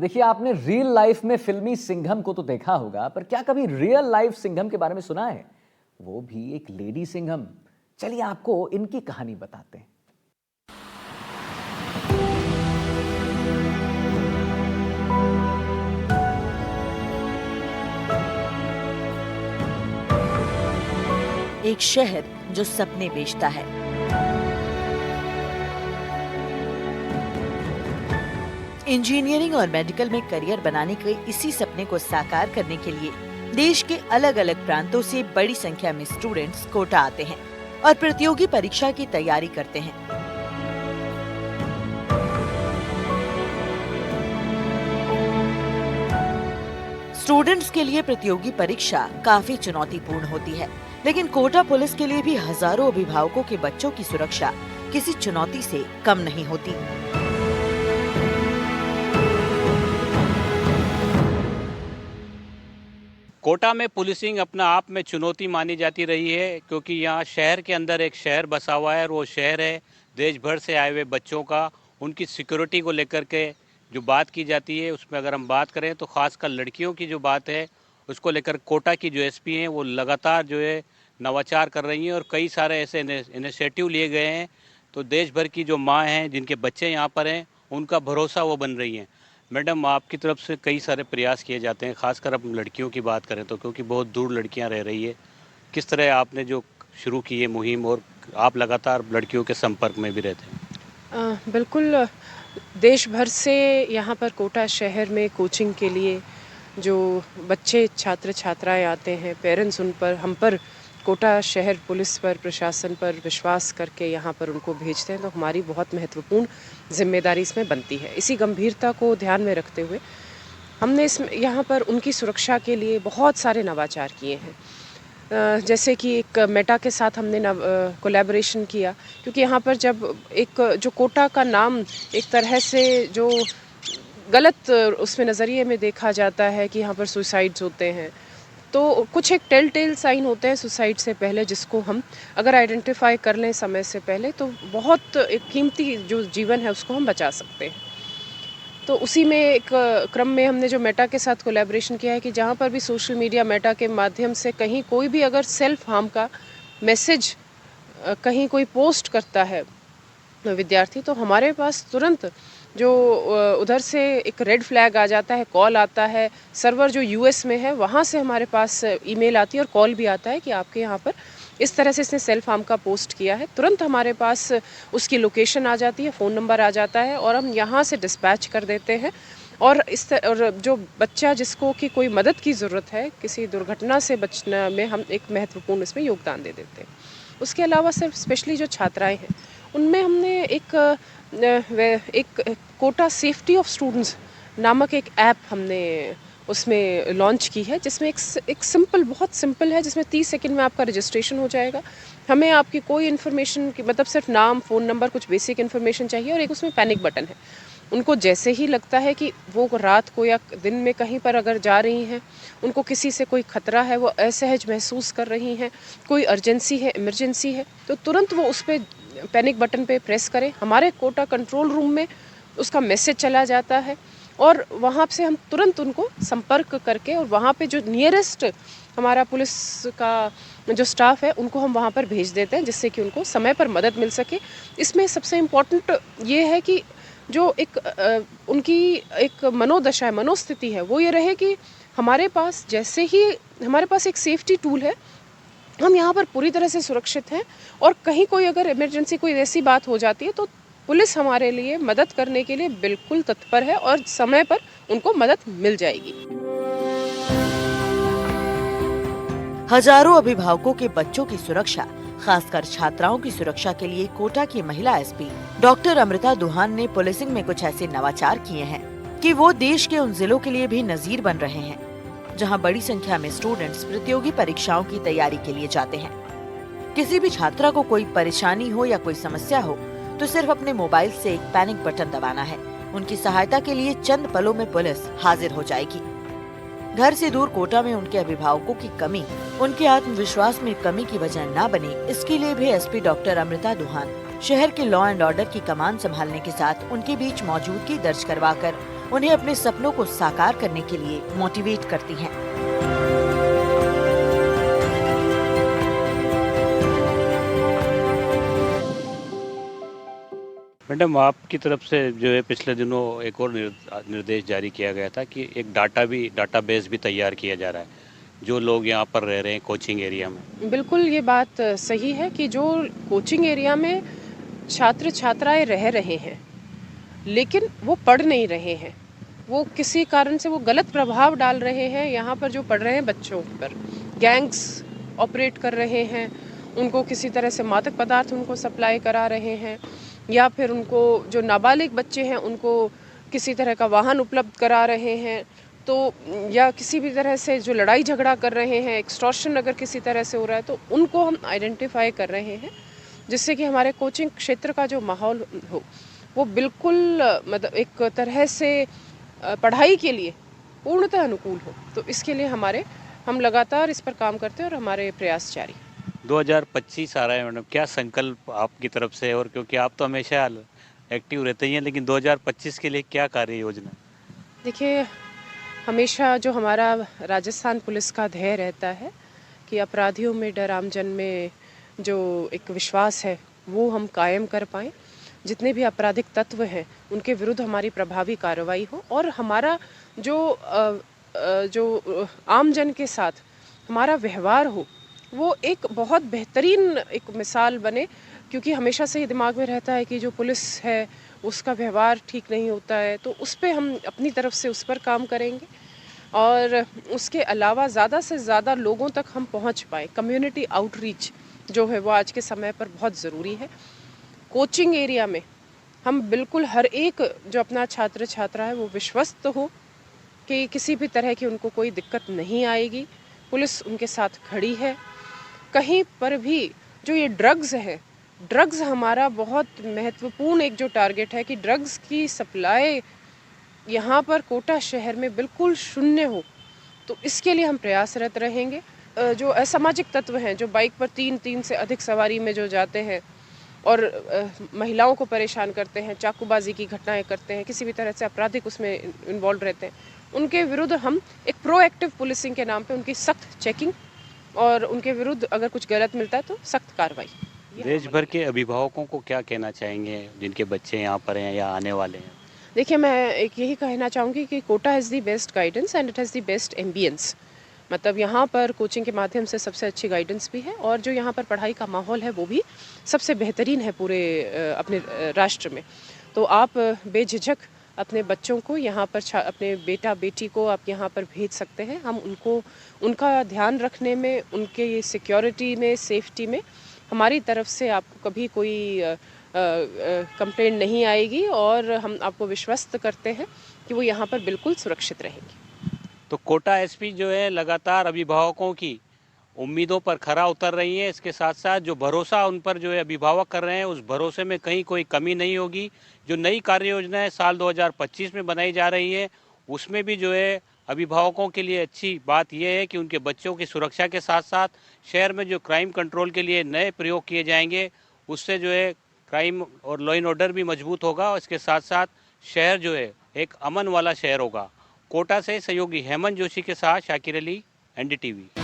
देखिए, आपने real life में फिल्मी सिंघम को तो देखा होगा, पर क्या कभी रियल लाइफ सिंघम के बारे में सुना है? वो भी एक लेडी सिंघम। चलिए आपको इनकी कहानी बताते हैं। एक शहर जो सपने बेचता है। इंजीनियरिंग और मेडिकल में करियर बनाने के इसी सपने को साकार करने के लिए देश के अलग अलग प्रांतों से बड़ी संख्या में स्टूडेंट्स कोटा आते हैं और प्रतियोगी परीक्षा की तैयारी करते हैं। स्टूडेंट्स के लिए प्रतियोगी परीक्षा काफी चुनौतीपूर्ण होती है, लेकिन कोटा पुलिस के लिए भी हजारों अभिभावकों के बच्चों की सुरक्षा किसी चुनौती से कम नहीं होती। कोटा में पुलिसिंग अपना आप में चुनौती मानी जाती रही है, क्योंकि यहाँ शहर के अंदर एक शहर बसा हुआ है और वो शहर है देश भर से आए हुए बच्चों का। उनकी सिक्योरिटी को लेकर के जो बात की जाती है, उसमें अगर हम बात करें तो खासकर लड़कियों की जो बात है उसको लेकर कोटा की जो एसपी हैं वो लगातार जो है नवाचार कर रही हैं और कई सारे ऐसे इनिशिएटिव लिए गए हैं। तो देश भर की जो माँ हैं जिनके बच्चे यहाँ पर हैं उनका भरोसा वो बन रही हैं। मैडम, आपकी तरफ से कई सारे प्रयास किए जाते हैं, खासकर अब लड़कियों की बात करें तो, क्योंकि बहुत दूर लड़कियां रह रही है। किस तरह आपने जो शुरू की है मुहिम और आप लगातार लड़कियों के संपर्क में भी रहते हैं? बिल्कुल। देश भर से यहाँ पर कोटा शहर में कोचिंग के लिए जो बच्चे छात्र छात्राएं आते हैं, पेरेंट्स हम पर कोटा शहर पुलिस पर, प्रशासन पर विश्वास करके यहाँ पर उनको भेजते हैं, तो हमारी बहुत महत्वपूर्ण जिम्मेदारी इसमें बनती है। इसी गंभीरता को ध्यान में रखते हुए हमने यहाँ पर उनकी सुरक्षा के लिए बहुत सारे नवाचार किए हैं। जैसे कि एक मेटा के साथ हमने कोलैबोरेशन किया, क्योंकि यहाँ पर जब एक जो कोटा का नाम एक तरह से जो गलत उसमें नज़रिए में देखा जाता है कि यहाँ पर सुसाइड्स होते हैं, तो कुछ एक टेल साइन होते हैं सुसाइड से पहले, जिसको हम अगर आइडेंटिफाई कर लें समय से पहले तो बहुत एक कीमती जो जीवन है उसको हम बचा सकते हैं। तो उसी में एक क्रम में हमने जो मेटा के साथ कोलैबोरेशन किया है कि जहाँ पर भी सोशल मीडिया मेटा के माध्यम से कहीं कोई भी अगर सेल्फ हार्म का मैसेज कहीं कोई पोस्ट करता है विद्यार्थी, तो हमारे पास तुरंत जो उधर से एक रेड फ्लैग आ जाता है, कॉल आता है। सर्वर जो यूएस में है वहाँ से हमारे पास ईमेल आती है और कॉल भी आता है कि आपके यहाँ पर इस तरह से इसने सेल्फ हार्म का पोस्ट किया है। तुरंत हमारे पास उसकी लोकेशन आ जाती है, फ़ोन नंबर आ जाता है और हम यहाँ से डिस्पैच कर देते हैं। और और जो बच्चा जिसको कि कोई मदद की ज़रूरत है, किसी दुर्घटना से बचने में हम एक महत्वपूर्ण इसमें योगदान दे देते हैं। उसके अलावा सिर्फ स्पेशली जो छात्राएँ हैं उनमें हमने एक कोटा सेफ्टी ऑफ स्टूडेंट्स नामक एक ऐप हमने उसमें लॉन्च की है, जिसमें एक सिंपल, बहुत सिंपल है, जिसमें 30 सेकंड में आपका रजिस्ट्रेशन हो जाएगा। हमें आपकी कोई इन्फॉर्मेशन की मतलब सिर्फ नाम, फ़ोन नंबर, कुछ बेसिक इन्फॉर्मेशन चाहिए और एक उसमें पैनिक बटन है। उनको जैसे ही लगता है कि वो रात को या दिन में कहीं पर अगर जा रही हैं, उनको किसी से कोई खतरा है, वो असहज महसूस कर रही हैं, कोई अर्जेंसी है, इमरजेंसी है, तो तुरंत वो उस पर पैनिक बटन पे प्रेस करें। हमारे कोटा कंट्रोल रूम में उसका मैसेज चला जाता है और वहाँ से हम तुरंत उनको संपर्क करके और वहाँ पे जो नियरेस्ट हमारा पुलिस का जो स्टाफ है उनको हम वहाँ पर भेज देते हैं, जिससे कि उनको समय पर मदद मिल सके। इसमें सबसे इम्पोर्टेंट ये है कि जो उनकी एक मनोदशा है, मनोस्थिति है, वो ये रहे कि हमारे पास जैसे ही हमारे पास एक सेफ्टी टूल है, हम यहाँ पर पूरी तरह से सुरक्षित हैं और कहीं कोई अगर इमरजेंसी कोई ऐसी बात हो जाती है तो पुलिस हमारे लिए मदद करने के लिए बिल्कुल तत्पर है और समय पर उनको मदद मिल जाएगी। हजारों अभिभावकों के बच्चों की सुरक्षा, खासकर छात्राओं की सुरक्षा के लिए कोटा की महिला एसपी डॉक्टर अमृता दुहान ने पुलिसिंग में कुछ ऐसे नवाचार किए हैं कि वो देश के उन जिलों के लिए भी नजीर बन रहे हैं जहां बड़ी संख्या में स्टूडेंट्स प्रतियोगी परीक्षाओं की तैयारी के लिए जाते हैं। किसी भी छात्रा को कोई परेशानी हो या कोई समस्या हो तो सिर्फ अपने मोबाइल से एक पैनिक बटन दबाना है। उनकी सहायता के लिए चंद पलों में पुलिस हाजिर हो जाएगी। घर से दूर कोटा में उनके अभिभावकों की कमी उनके आत्मविश्वास में कमी की वजह न बने, इसके लिए भी एसपी डॉक्टर अमृता दुहान शहर के लॉ एंड ऑर्डर की कमान संभालने के साथ उनके बीच मौजूदगी दर्ज करवाकर उन्हें अपने सपनों को साकार करने के लिए मोटिवेट करती हैं। मैडम, आपकी तरफ से जो है पिछले दिनों एक और निर्देश जारी किया गया था कि एक डाटाबेस भी तैयार किया जा रहा है जो लोग यहाँ पर रह रहे हैं कोचिंग एरिया में। बिल्कुल ये बात सही है कि जो कोचिंग एरिया में छात्र छात्राएं रह रहे हैं लेकिन वो पढ़ नहीं रहे हैं, वो किसी कारण से वो गलत प्रभाव डाल रहे हैं यहाँ पर जो पढ़ रहे हैं बच्चों पर। गैंग्स ऑपरेट कर रहे हैं, उनको किसी तरह से मादक पदार्थ उनको सप्लाई करा रहे हैं, या फिर उनको जो नाबालिग बच्चे हैं उनको किसी तरह का वाहन उपलब्ध करा रहे हैं, तो या किसी भी तरह से जो लड़ाई झगड़ा कर रहे हैं, एक्सटॉर्शन अगर किसी तरह से हो रहा है तो उनको हम आइडेंटिफाई कर रहे हैं, जिससे कि हमारे कोचिंग क्षेत्र का जो माहौल हो वो बिल्कुल मतलब एक तरह से पढ़ाई के लिए पूर्णतः अनुकूल हो। तो इसके लिए हम लगातार इस पर काम करते हैं और हमारे प्रयास जारी। 2025 आ रहा है मैडम, क्या संकल्प आपकी तरफ से, और क्योंकि आप तो हमेशा एक्टिव रहते ही हैं, लेकिन 2025 के लिए क्या कार्य योजना? देखिए, हमेशा जो हमारा राजस्थान पुलिस का ध्येय रहता है कि अपराधियों में डर, आमजन में जो एक विश्वास है वो हम कायम कर पाएँ, जितने भी आपराधिक तत्व हैं उनके विरुद्ध हमारी प्रभावी कार्रवाई हो, और हमारा जो आमजन के साथ हमारा व्यवहार हो वो एक बहुत बेहतरीन एक मिसाल बने। क्योंकि हमेशा से ये दिमाग में रहता है कि जो पुलिस है उसका व्यवहार ठीक नहीं होता है, तो उस पर हम अपनी तरफ से उस पर काम करेंगे, और उसके अलावा ज़्यादा से ज़्यादा लोगों तक हम पहुंच पाए। कम्युनिटी आउटरीच जो है वो आज के समय पर बहुत ज़रूरी है। कोचिंग एरिया में हम बिल्कुल हर एक जो अपना छात्र छात्रा है वो विश्वस्त हो कि किसी भी तरह की उनको कोई दिक्कत नहीं आएगी, पुलिस उनके साथ खड़ी है। कहीं पर भी जो ये ड्रग्स हमारा बहुत महत्वपूर्ण एक जो टारगेट है कि ड्रग्स की सप्लाई यहाँ पर कोटा शहर में बिल्कुल शून्य हो, तो इसके लिए हम प्रयासरत रहेंगे। जो असामाजिक तत्व हैं जो बाइक पर तीन से अधिक सवारी में जो जाते हैं और महिलाओं को परेशान करते हैं, चाकूबाजी की घटनाएं करते हैं, किसी भी तरह से आपराधिक उसमें इन्वॉल्व रहते हैं, उनके विरुद्ध हम एक प्रोएक्टिव पुलिसिंग के नाम पे उनकी सख्त चेकिंग और उनके विरुद्ध अगर कुछ गलत मिलता है तो सख्त कार्रवाई। देश भर के अभिभावकों को क्या कहना चाहेंगे जिनके बच्चे यहाँ पर हैं या आने वाले हैं? देखिए, मैं एक यही कहना चाहूँगी कि Kota has the best guidance and it has the best ambience. मतलब यहाँ पर कोचिंग के माध्यम से सबसे अच्छी गाइडेंस भी है, और जो यहाँ पर पढ़ाई का माहौल है वो भी सबसे बेहतरीन है पूरे अपने राष्ट्र में। तो आप बेझिझक अपने बच्चों को यहाँ पर अपने बेटा बेटी को आप यहाँ पर भेज सकते हैं। हम उनका ध्यान रखने में, उनके सिक्योरिटी में, सेफ्टी में हमारी तरफ से आपको कभी कोई कंप्लेंट नहीं आएगी, और हम आपको विश्वस्त करते हैं कि वो यहाँ पर बिल्कुल सुरक्षित रहेंगे। तो कोटा एसपी जो है लगातार अभिभावकों की उम्मीदों पर खरा उतर रही है। इसके साथ साथ जो भरोसा उन पर जो है अभिभावक कर रहे हैं, उस भरोसे में कहीं कोई कमी नहीं होगी। जो नई कार्य योजनाएं साल 2025 में बनाई जा रही है उसमें भी जो है अभिभावकों के लिए अच्छी बात यह है कि उनके बच्चों की सुरक्षा के साथ साथ शहर में जो क्राइम कंट्रोल के लिए नए प्रयोग किए जाएंगे, उससे जो है क्राइम और लॉ एंड ऑर्डर भी मजबूत होगा। और इसके साथ साथ शहर जो है एक अमन वाला शहर होगा। कोटा से सहयोगी हेमंत जोशी के साथ शाकिर अली, एनडीटीवी।